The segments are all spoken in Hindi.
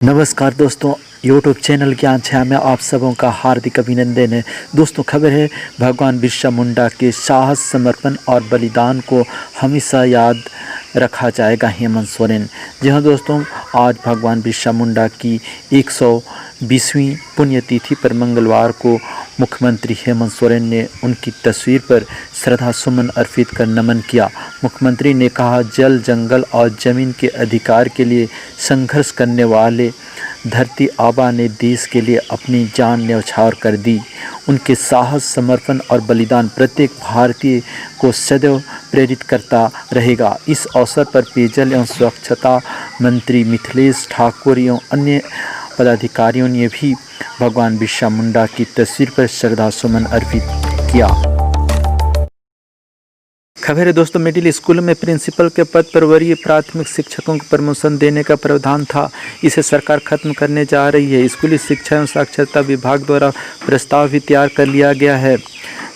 नमस्कार दोस्तों, यूट्यूब चैनल ज्ञान छाया में आप सबों का हार्दिक अभिनंदन है। दोस्तों, खबर है भगवान बिरसा मुंडा के साहस, समर्पण और बलिदान को हमेशा याद रखा जाएगा। हेमंत सोरेन। जी हाँ दोस्तों, आज भगवान बिरसा मुंडा की 120वीं पुण्यतिथि पर मंगलवार को मुख्यमंत्री हेमंत सोरेन ने उनकी तस्वीर पर श्रद्धा सुमन अर्पित कर नमन किया। मुख्यमंत्री ने कहा, जल, जंगल और ज़मीन के अधिकार के लिए संघर्ष करने वाले धरती आबा ने देश के लिए अपनी जान न्यौछावर कर दी। उनके साहस, समर्पण और बलिदान प्रत्येक भारतीय को सदैव प्रेरित करता रहेगा। इस अवसर पर पेयजल एवं स्वच्छता मंत्री मिथिलेश ठाकुर एवं अन्य पदाधिकारियों ने भी भगवान बिरसा मुंडा की तस्वीर पर श्रद्धा सुमन अर्पित किया। खबर है दोस्तों, मिडिल स्कूल में प्रिंसिपल के पद पर वरीय प्राथमिक शिक्षकों को प्रमोशन देने का प्रावधान था। इसे सरकार खत्म करने जा रही है। स्कूली शिक्षा एवं साक्षरता विभाग द्वारा प्रस्ताव भी तैयार कर लिया गया है।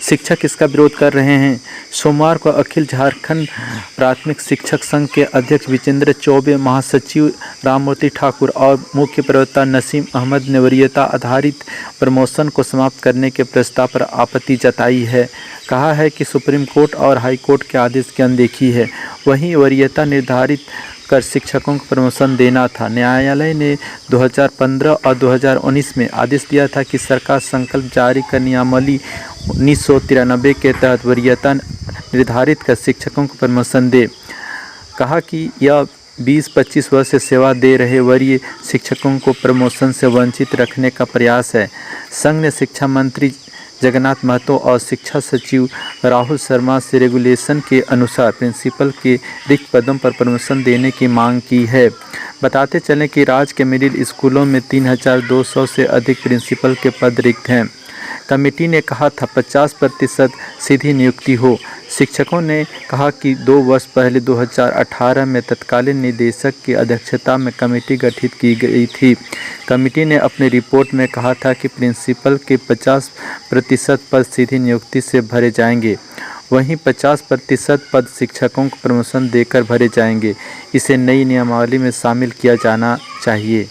शिक्षक इसका विरोध कर रहे हैं। सोमवार को अखिल झारखंड प्राथमिक शिक्षक संघ के अध्यक्ष विजेंद्र चौबे, महासचिव राममूर्ति ठाकुर और मुख्य प्रवक्ता नसीम अहमद ने वरीयता आधारित प्रमोशन को समाप्त करने के प्रस्ताव पर आपत्ति जताई है। कहा है कि सुप्रीम कोर्ट और हाई कोर्ट के आदेश की अनदेखी है। वहीं वरीयता निर्धारित कर शिक्षकों को प्रमोशन देना था। न्यायालय ने 2015 और 2019 में आदेश दिया था कि सरकार संकल्प जारी कर नियमावली 1993 के तहत वरीयता निर्धारित कर शिक्षकों को प्रमोशन दे। कहा कि यह 20-25 वर्ष से सेवा दे रहे वरीय शिक्षकों को प्रमोशन से वंचित रखने का प्रयास है। संघ ने शिक्षा मंत्री जगन्नाथ महतो और शिक्षा सचिव राहुल शर्मा से रेगुलेशन के अनुसार प्रिंसिपल के रिक्त पदों पर प्रमोशन देने की मांग की है। बताते चलें कि राज्य के मिडिल स्कूलों में 3200 से अधिक प्रिंसिपल के पद रिक्त हैं। कमेटी ने कहा था 50% सीधी नियुक्ति हो। शिक्षकों ने कहा कि 2 वर्ष पहले 2018 में तत्कालीन निदेशक की अध्यक्षता में कमेटी गठित की गई थी। कमेटी ने अपनी रिपोर्ट में कहा था कि प्रिंसिपल के 50% पद सीधी नियुक्ति से भरे जाएंगे, वहीं 50% पद शिक्षकों को प्रमोशन देकर भरे जाएंगे। इसे नई नियमावली में शामिल किया जाना चाहिए।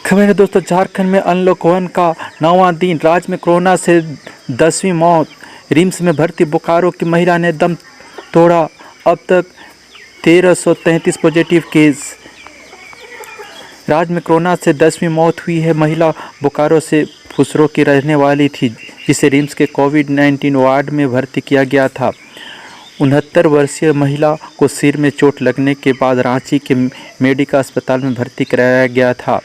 खबर है दोस्तों, झारखंड में अनलॉक 1 का 9वां दिन। राज्य में कोरोना से 10वीं मौत। रिम्स में भर्ती बोकारो की महिला ने दम तोड़ा। अब तक 1333 पॉजिटिव केस। राज्य में कोरोना से 10वीं मौत हुई है। महिला बोकारो से फुसरो की रहने वाली थी, जिसे रिम्स के कोविड-19 वार्ड में भर्ती किया गया था। 69 वर्षीय महिला को सिर में चोट लगने के बाद रांची के मेडिका अस्पताल में भर्ती कराया गया था,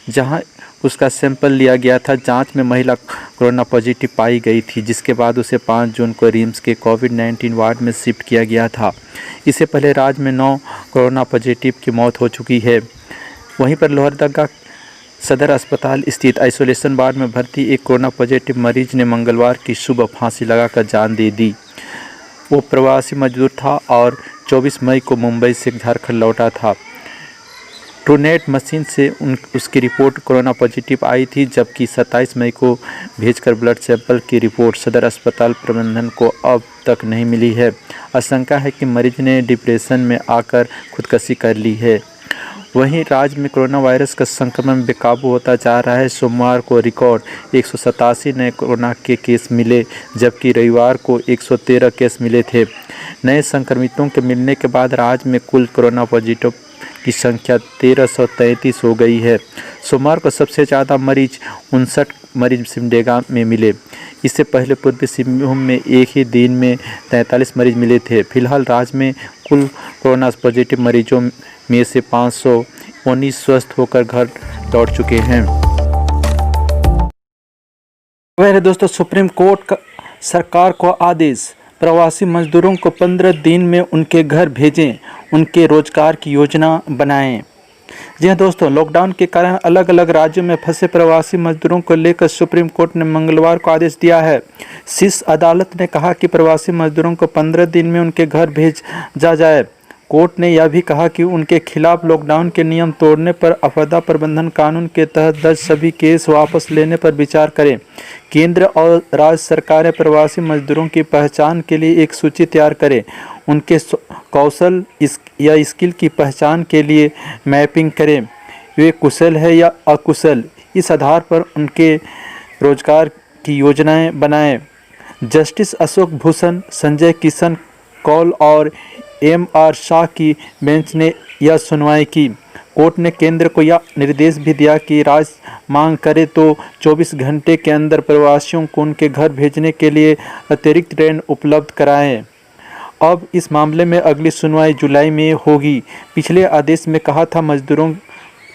जहां उसका सैंपल लिया गया था। जांच में महिला कोरोना पॉजिटिव पाई गई थी, जिसके बाद उसे 5 जून को रिम्स के कोविड-19 वार्ड में शिफ्ट किया गया था। इससे पहले राज्य में 9 कोरोना पॉजिटिव की मौत हो चुकी है। वहीं पर लोहरदगा सदर अस्पताल स्थित आइसोलेशन वार्ड में भर्ती एक कोरोना पॉजिटिव मरीज ने मंगलवार की सुबह फांसी लगाकर जान दे दी। वो प्रवासी मजदूर था और 24 मई को मुंबई से झारखंड लौटा था। ट्रूनेट मशीन से उसकी रिपोर्ट कोरोना पॉजिटिव आई थी, जबकि 27 मई को भेजकर ब्लड सैंपल की रिपोर्ट सदर अस्पताल प्रबंधन को अब तक नहीं मिली है। आशंका है कि मरीज ने डिप्रेशन में आकर खुदकुशी कर ली है। वहीं राज्य में कोरोना वायरस का संक्रमण बेकाबू होता जा रहा है। सोमवार को रिकॉर्ड 187 नए कोरोना के केस मिले, जबकि रविवार को 113 केस मिले थे। नए संक्रमितों के मिलने के बाद राज्य में कुल कोरोना पॉजिटिव की संख्या 1333 हो गई है। सोमवार को सबसे ज़्यादा मरीज 59 मरीज सिमडेगा में मिले। इससे पहले पूर्वी सिंहभूम में एक ही दिन में 43 मरीज मिले थे। फिलहाल राज्य में कुल कोरोना पॉजिटिव मरीजों में से 519 स्वस्थ होकर घर लौट चुके हैं। वह दोस्तों, सुप्रीम कोर्ट का सरकार को आदेश, प्रवासी मजदूरों को 15 दिन में उनके घर भेजें, उनके रोजगार की योजना बनाएं। जी हाँ दोस्तों, लॉकडाउन के कारण अलग अलग राज्यों में फंसे प्रवासी मजदूरों को लेकर सुप्रीम कोर्ट ने मंगलवार को आदेश दिया है। शीर्ष अदालत ने कहा कि प्रवासी मजदूरों को 15 दिन में उनके घर भेजा जाए। कोर्ट ने यह भी कहा कि उनके खिलाफ लॉकडाउन के नियम तोड़ने पर आपदा प्रबंधन कानून के तहत दर्ज सभी केस वापस लेने पर विचार करें। केंद्र और राज्य सरकारें प्रवासी मजदूरों की पहचान के लिए एक सूची तैयार करें, उनके कौशल या स्किल की पहचान के लिए मैपिंग करें, वे कुशल है या अकुशल, इस आधार पर उनके रोजगार की योजनाएं बनाएं। जस्टिस अशोक भूषण, संजय किशन कौल और M.R. शाह की बेंच ने यह सुनवाई की। कोर्ट ने केंद्र को यह निर्देश भी दिया कि राज्य मांग करे तो 24 घंटे के अंदर प्रवासियों को उनके घर भेजने के लिए अतिरिक्त ट्रेन उपलब्ध कराएं। अब इस मामले में अगली सुनवाई जुलाई में होगी। पिछले आदेश में कहा था मजदूरों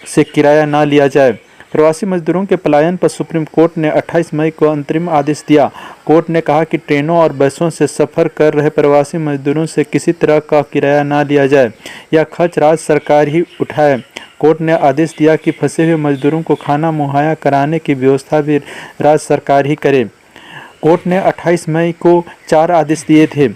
से किराया ना लिया जाए। प्रवासी मजदूरों के पलायन पर सुप्रीम कोर्ट ने 28 मई को अंतरिम आदेश दिया। कोर्ट ने कहा कि ट्रेनों और बसों से सफ़र कर रहे प्रवासी मजदूरों से किसी तरह का किराया ना लिया जाए, यह खर्च राज्य सरकार ही उठाए। कोर्ट ने आदेश दिया कि फंसे हुए मजदूरों को खाना मुहैया कराने की व्यवस्था भी राज्य सरकार ही करे। कोर्ट ने 28 मई को 4 आदेश दिए थे।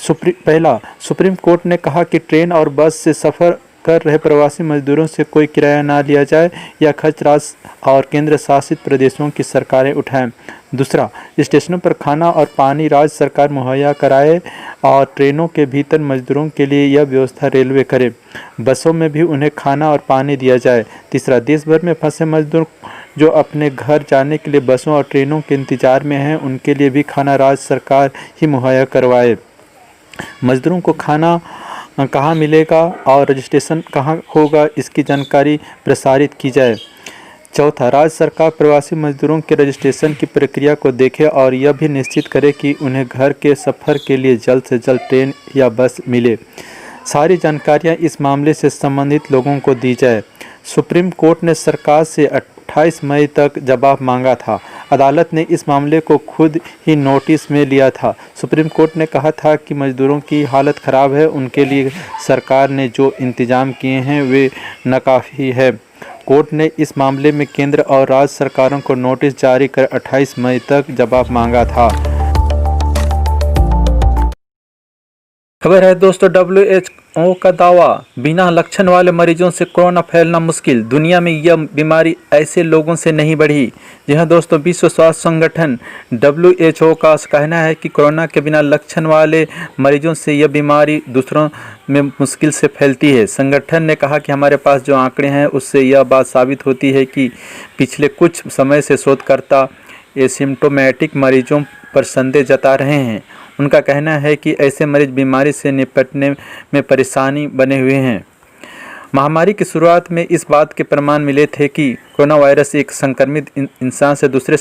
पहला, सुप्रीम कोर्ट ने कहा कि ट्रेन और बस से सफ़र कर रहे प्रवासी मजदूरों से कोई किराया ना लिया जाए, या खर्च राज्य और केंद्र शासित प्रदेशों की सरकारें उठाएं। दूसरा, स्टेशनों पर खाना और पानी राज्य सरकार मुहैया कराए और ट्रेनों के भीतर मजदूरों के लिए यह व्यवस्था रेलवे करे। बसों में भी उन्हें खाना और पानी दिया जाए। तीसरा, देश भर में फंसे मजदूर जो अपने घर जाने के लिए बसों और ट्रेनों के इंतजार में हैं, उनके लिए भी खाना राज्य सरकार ही मुहैया करवाए। मजदूरों को खाना कहाँ मिलेगा और रजिस्ट्रेशन कहाँ होगा, इसकी जानकारी प्रसारित की जाए। चौथा, राज्य सरकार प्रवासी मजदूरों के रजिस्ट्रेशन की प्रक्रिया को देखे और यह भी निश्चित करे कि उन्हें घर के सफ़र के लिए जल्द से जल्द ट्रेन या बस मिले। सारी जानकारियाँ इस मामले से संबंधित लोगों को दी जाए। सुप्रीम कोर्ट ने सरकार से 28 मई तक जवाब मांगा था। अदालत ने इस मामले को खुद ही नोटिस में लिया था। सुप्रीम कोर्ट ने कहा था कि मजदूरों की हालत ख़राब है, उनके लिए सरकार ने जो इंतजाम किए हैं वे नाकाफ़ी है। कोर्ट ने इस मामले में केंद्र और राज्य सरकारों को नोटिस जारी कर 28 मई तक जवाब मांगा था। खबर है दोस्तों, WHO का दावा, बिना लक्षण वाले मरीजों से कोरोना फैलना मुश्किल। दुनिया में यह बीमारी ऐसे लोगों से नहीं बढ़ी। जी हाँ दोस्तों, विश्व स्वास्थ्य संगठन WHO का कहना है कि कोरोना के बिना लक्षण वाले मरीजों से यह बीमारी दूसरों में मुश्किल से फैलती है। संगठन ने कहा कि हमारे पास जो आंकड़े हैं उससे यह बात साबित होती है कि पिछले कुछ समय से शोधकर्ता एसिम्टोमेटिक मरीजों पर संदेह जता रहे हैं। उनका कहना है कि ऐसे मरीज बीमारी से निपटने में परेशानी बने हुए हैं। महामारी की शुरुआत में इस बात के प्रमाण मिले थे कि कोरोना वायरस एक संक्रमित इंसान से दूसरे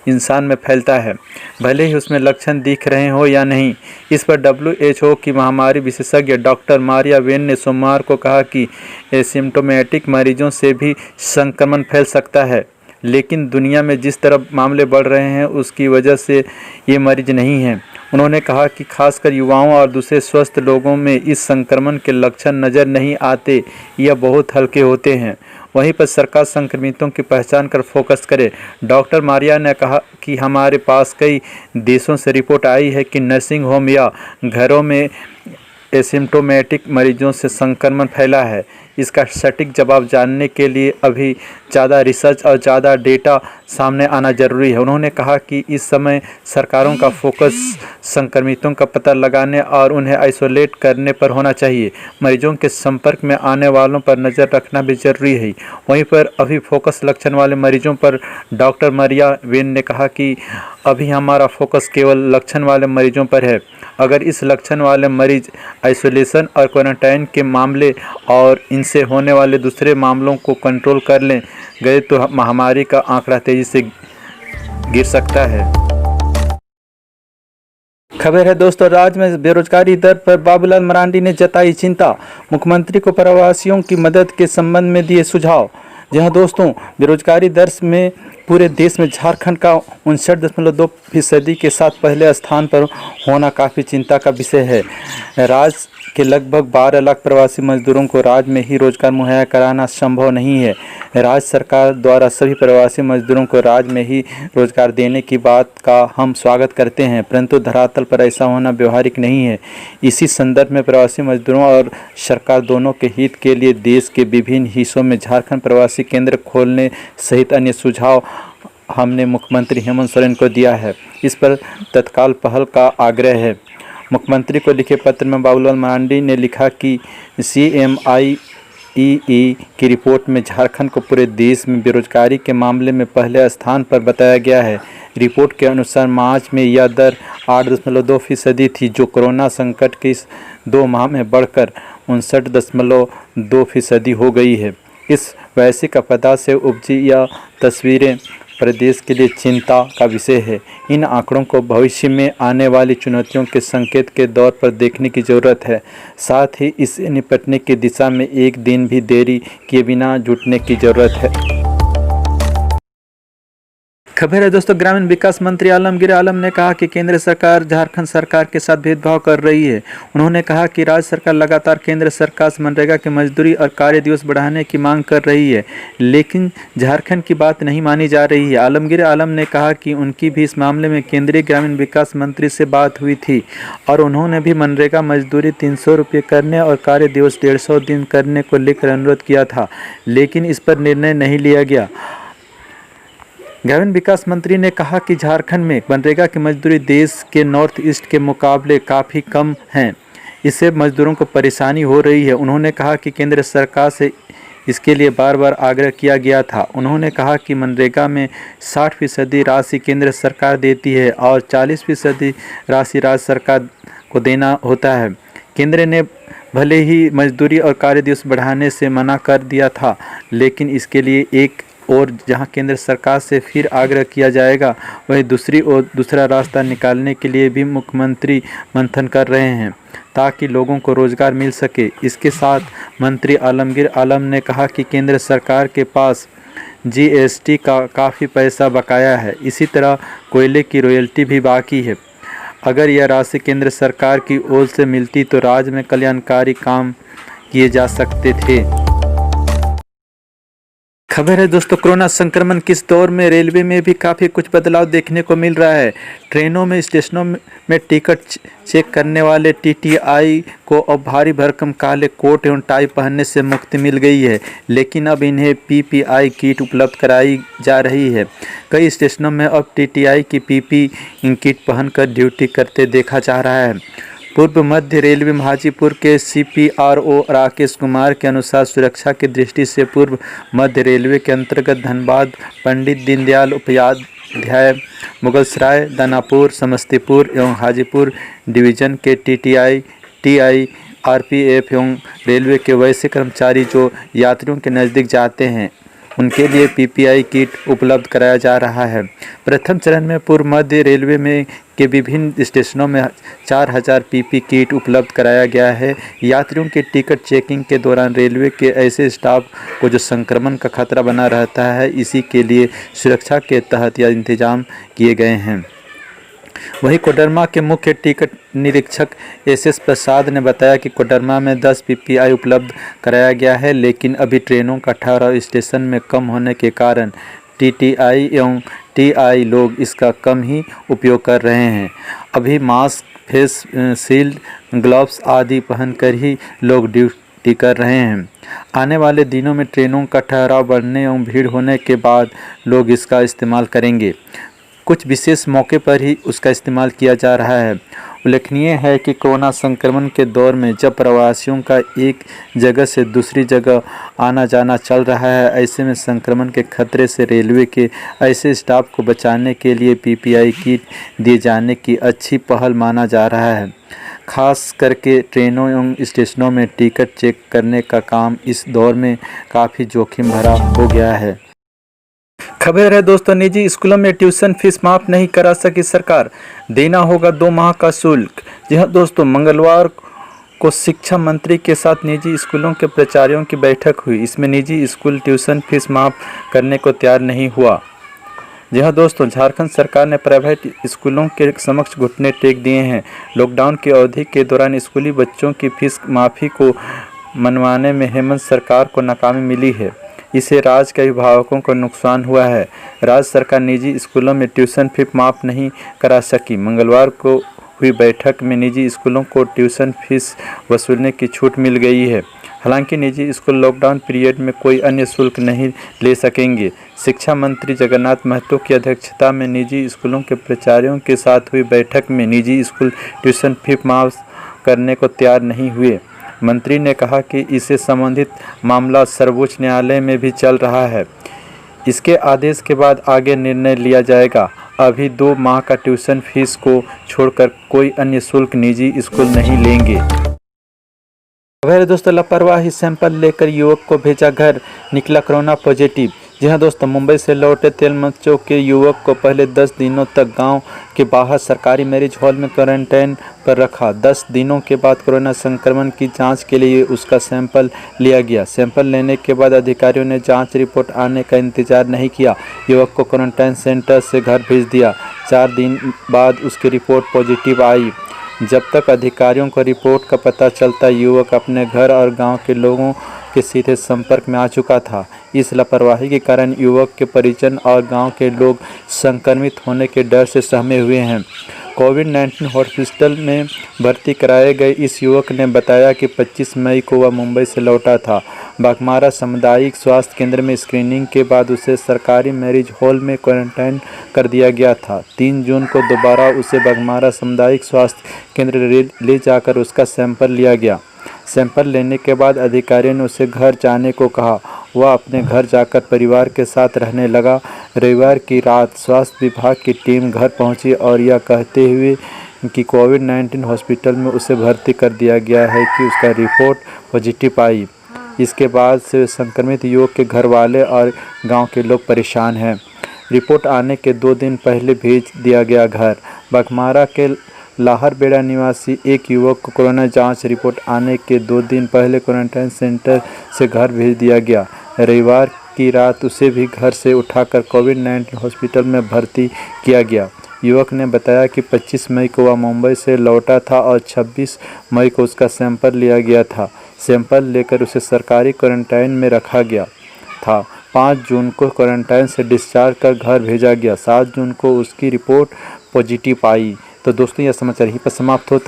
इंसान में फैलता है, भले ही उसमें लक्षण दिख रहे हो या नहीं। इस पर WHO की महामारी विशेषज्ञ डॉक्टर मारिया वेन ने सोमवार को कहा कि एसिम्टोमेटिक मरीजों से भी संक्रमण फैल सकता है, लेकिन दुनिया में जिस तरह मामले बढ़ रहे हैं उसकी वजह से ये मरीज नहीं हैं। उन्होंने कहा कि खासकर युवाओं और दूसरे स्वस्थ लोगों में इस संक्रमण के लक्षण नज़र नहीं आते या बहुत हल्के होते हैं। वहीं पर सरकार संक्रमितों की पहचान कर फोकस करे। डॉक्टर मारिया ने कहा कि हमारे पास कई देशों से रिपोर्ट आई है कि नर्सिंग होम या घरों में एसिम्टोमेटिक मरीजों से संक्रमण फैला है। इसका सटीक जवाब जानने के लिए अभी ज़्यादा रिसर्च और ज़्यादा डेटा सामने आना जरूरी है। उन्होंने कहा कि इस समय सरकारों का फोकस संक्रमितों का पता लगाने और उन्हें आइसोलेट करने पर होना चाहिए। मरीजों के संपर्क में आने वालों पर नज़र रखना भी जरूरी है। वहीं पर अभी फोकस लक्षण वाले मरीजों पर डॉक्टर मारिया वेन ने कहा कि अभी हमारा फोकस केवल लक्षण वाले मरीजों पर है। अगर इस लक्षण वाले मरीज आइसोलेशन और क्वारंटाइन के मामले और इनसे होने वाले दूसरे मामलों को कंट्रोल कर लें गए तो महामारी का आंकड़ा तेजी से गिर सकता है। खबर है दोस्तों, राज्य में बेरोजगारी दर पर बाबूलाल मरांडी ने जताई चिंता। मुख्यमंत्री को प्रवासियों की मदद के संबंध में दिए सुझाव। जहां दोस्तों, बेरोजगारी दर में पूरे देश में झारखंड का 59.2% के साथ पहले स्थान पर होना काफ़ी चिंता का विषय है। राज्य के लगभग 12 लाख प्रवासी मजदूरों को राज्य में ही रोजगार मुहैया कराना संभव नहीं है। राज्य सरकार द्वारा सभी प्रवासी मजदूरों को राज्य में ही रोजगार देने की बात का हम स्वागत करते हैं, परंतु धरातल पर ऐसा होना व्यवहारिक नहीं है। इसी संदर्भ में प्रवासी मजदूरों और सरकार दोनों के हित के लिए देश के विभिन्न हिस्सों में झारखंड प्रवासी केंद्र खोलने सहित अन्य सुझाव हमने मुख्यमंत्री हेमंत सोरेन को दिया है। इस पर तत्काल पहल का आग्रह है। मुख्यमंत्री को लिखे पत्र में बाबूलाल मरांडी ने लिखा कि CMIEE की रिपोर्ट में झारखंड को पूरे देश में बेरोजगारी के मामले में पहले स्थान पर बताया गया है। रिपोर्ट के अनुसार मार्च में यह दर 8.2% थी, जो कोरोना संकट के इस 2 माह में बढ़कर 59.2% हो गई है। इस वैश्विक आपदा से उपजी यह तस्वीरें प्रदेश के लिए चिंता का विषय है। इन आंकड़ों को भविष्य में आने वाली चुनौतियों के संकेत के तौर पर देखने की ज़रूरत है। साथ ही इससे निपटने की दिशा में एक दिन भी देरी किए बिना जुटने की ज़रूरत है। खबर है दोस्तों, ग्रामीण विकास मंत्री आलमगीर आलम ने कहा कि केंद्र सरकार झारखंड सरकार के साथ भेदभाव कर रही है। उन्होंने कहा कि राज्य सरकार लगातार केंद्र सरकार से मनरेगा की मजदूरी और कार्य दिवस बढ़ाने की मांग कर रही है, लेकिन झारखंड की बात नहीं मानी जा रही है। आलमगीर आलम ने कहा कि उनकी भी इस मामले में केंद्रीय ग्रामीण विकास मंत्री से बात हुई थी और उन्होंने भी मनरेगा मजदूरी 300 रुपये करने और कार्य दिवस 150 दिन करने को लेकर अनुरोध किया था, लेकिन इस पर निर्णय नहीं लिया गया। ग्रामीण विकास मंत्री ने कहा कि झारखंड में मनरेगा की मजदूरी देश के नॉर्थ ईस्ट के मुकाबले काफ़ी कम है, इससे मजदूरों को परेशानी हो रही है। उन्होंने कहा कि केंद्र सरकार से इसके लिए बार बार आग्रह किया गया था। उन्होंने कहा कि मनरेगा में 60% राशि केंद्र सरकार देती है और 40% राशि राज्य सरकार को देना होता है। केंद्र ने भले ही मजदूरी और कार्य दिवस बढ़ाने से मना कर दिया था, लेकिन इसके लिए एक और जहां केंद्र सरकार से फिर आग्रह किया जाएगा, वहीं दूसरी ओर दूसरा रास्ता निकालने के लिए भी मुख्यमंत्री मंथन कर रहे हैं ताकि लोगों को रोजगार मिल सके। इसके साथ मंत्री आलमगीर आलम ने कहा कि केंद्र सरकार के पास GST का काफ़ी पैसा बकाया है, इसी तरह कोयले की रॉयल्टी भी बाकी है। अगर यह राशि केंद्र सरकार की ओर से मिलती तो राज्य में कल्याणकारी काम किए जा सकते थे। खबर है दोस्तों, कोरोना संक्रमण के इस दौर में रेलवे में भी काफ़ी कुछ बदलाव देखने को मिल रहा है। ट्रेनों में स्टेशनों में टिकट चेक करने वाले TTI को अब भारी भरकम काले कोट एवं टाई पहनने से मुक्ति मिल गई है, लेकिन अब इन्हें PPI किट उपलब्ध कराई जा रही है। कई स्टेशनों में अब TTI की PPE किट पहनकर ड्यूटी करते देखा जा रहा है। पूर्व मध्य रेलवे हाजीपुर के CPRO राकेश कुमार के अनुसार सुरक्षा की दृष्टि से पूर्व मध्य रेलवे के अंतर्गत धनबाद, पंडित दीनदयाल उपाध्याय, मुगलसराय, दानापुर, समस्तीपुर एवं हाजीपुर डिवीज़न के TTI, TI, RPF एवं रेलवे के वैसे कर्मचारी जो यात्रियों के नज़दीक जाते हैं, उनके लिए PPI किट उपलब्ध कराया जा रहा है। प्रथम चरण में पूर्व मध्य रेलवे में के विभिन्न स्टेशनों में 4000 PP किट उपलब्ध कराया गया है। यात्रियों के टिकट चेकिंग के दौरान रेलवे के ऐसे स्टाफ को जो संक्रमण का खतरा बना रहता है, इसी के लिए सुरक्षा के तहत यह इंतजाम किए गए हैं। वहीं कोडरमा के मुख्य टिकट निरीक्षक SS प्रसाद ने बताया कि कोडरमा में 10 PPI उपलब्ध कराया गया है, लेकिन अभी ट्रेनों का ठहराव स्टेशन में कम होने के कारण TTI एवं TI लोग इसका कम ही उपयोग कर रहे हैं। अभी मास्क, फेस शील्ड, ग्लव्स आदि पहनकर ही लोग ड्यूटी कर रहे हैं। आने वाले दिनों में ट्रेनों का ठहराव बढ़ने एवं भीड़ होने के बाद लोग इसका इस्तेमाल करेंगे। कुछ विशेष मौके पर ही उसका इस्तेमाल किया जा रहा है। उल्लेखनीय है कि कोरोना संक्रमण के दौर में जब प्रवासियों का एक जगह से दूसरी जगह आना जाना चल रहा है, ऐसे में संक्रमण के खतरे से रेलवे के ऐसे स्टाफ को बचाने के लिए PPI किट दिए जाने की अच्छी पहल माना जा रहा है। खास करके ट्रेनों एवं स्टेशनों में टिकट चेक करने का काम इस दौर में काफ़ी जोखिम भरा हो गया है। खबर है दोस्तों, निजी स्कूलों में ट्यूशन फीस माफ़ नहीं करा सकी सरकार, देना होगा 2 माह का शुल्क। जी हाँ दोस्तों, मंगलवार को शिक्षा मंत्री के साथ निजी स्कूलों के प्राचार्यों की बैठक हुई। इसमें निजी स्कूल ट्यूशन फीस माफ़ करने को तैयार नहीं हुआ। जी हाँ दोस्तों, झारखंड सरकार ने प्राइवेट स्कूलों के समक्ष घुटने टेक दिए हैं। लॉकडाउन की अवधि के दौरान स्कूली बच्चों की फीस माफ़ी को मनवाने में हेमंत सरकार को नाकामी मिली है। इससे राज्य के अभिभावकों को नुकसान हुआ है। राज्य सरकार निजी स्कूलों में ट्यूशन फीस माफ़ नहीं करा सकी। मंगलवार को हुई बैठक में निजी स्कूलों को ट्यूशन फीस वसूलने की छूट मिल गई है। हालांकि निजी स्कूल लॉकडाउन पीरियड में कोई अन्य शुल्क नहीं ले सकेंगे। शिक्षा मंत्री जगन्नाथ महतो की अध्यक्षता में निजी स्कूलों के प्राचार्यों के साथ हुई बैठक में निजी स्कूल ट्यूशन फी माफ करने को तैयार नहीं हुए। मंत्री ने कहा कि इससे संबंधित मामला सर्वोच्च न्यायालय में भी चल रहा है। इसके आदेश के बाद आगे निर्णय लिया जाएगा। अभी 2 माह का ट्यूशन फीस को छोड़कर कोई अन्य शुल्क निजी स्कूल नहीं लेंगे। खबर दोस्तों, लापरवाही सैंपल लेकर युवक को भेजा घर, निकला कोरोना पॉजिटिव। जी हाँ दोस्तों, मुंबई से लौटे तेलमचो के युवक को पहले 10 दिनों तक गांव के बाहर सरकारी मैरिज हॉल में क्वारंटाइन पर रखा। 10 दिनों के बाद कोरोना संक्रमण की जांच के लिए उसका सैंपल लिया गया। सैंपल लेने के बाद अधिकारियों ने जांच रिपोर्ट आने का इंतजार नहीं किया, युवक को क्वारंटाइन सेंटर से घर भेज दिया। 4 दिन बाद उसकी रिपोर्ट पॉजिटिव आई। जब तक अधिकारियों को रिपोर्ट का पता चलता, युवक अपने घर और गांव के लोगों के सीधे संपर्क में आ चुका था। इस लापरवाही के कारण युवक के परिजन और गांव के लोग संक्रमित होने के डर से सहमे हुए हैं। कोविड-19 हॉस्पिटल में भर्ती कराए गए इस युवक ने बताया कि 25 मई को वह मुंबई से लौटा था। बाघमारा सामुदायिक स्वास्थ्य केंद्र में स्क्रीनिंग के बाद उसे सरकारी मैरिज हॉल में क्वारंटाइन कर दिया गया था। 3 जून को दोबारा उसे बाघमारा सामुदायिक स्वास्थ्य केंद्र ले जाकर उसका सैंपल लिया गया। सैंपल लेने के बाद अधिकारियों ने उसे घर जाने को कहा। वह अपने घर जाकर परिवार के साथ रहने लगा। रविवार की रात स्वास्थ्य विभाग की टीम घर पहुंची और यह कहते हुए कि कोविड-19 हॉस्पिटल में उसे भर्ती कर दिया गया है कि उसका रिपोर्ट पॉजिटिव आई। इसके बाद से संक्रमित युवक के घर वाले और गांव के लोग परेशान हैं। रिपोर्ट आने के 2 दिन पहले भेज दिया गया घर। बाघमारा के लाहरबेड़ा निवासी एक युवक को कोरोना जांच रिपोर्ट आने के 2 दिन पहले क्वारंटाइन सेंटर से घर भेज दिया गया। रविवार की रात उसे भी घर से उठाकर कोविड-19 हॉस्पिटल में भर्ती किया गया। युवक ने बताया कि 25 मई को वह मुंबई से लौटा था और 26 मई को उसका सैंपल लिया गया था। सैंपल लेकर उसे सरकारी क्वारंटाइन में रखा गया था। 5 जून को क्वारंटाइन से डिस्चार्ज कर घर भेजा गया। 7 जून को उसकी रिपोर्ट पॉजिटिव आई। तो दोस्तों, यह समाचार यहीं पर समाप्त होता है।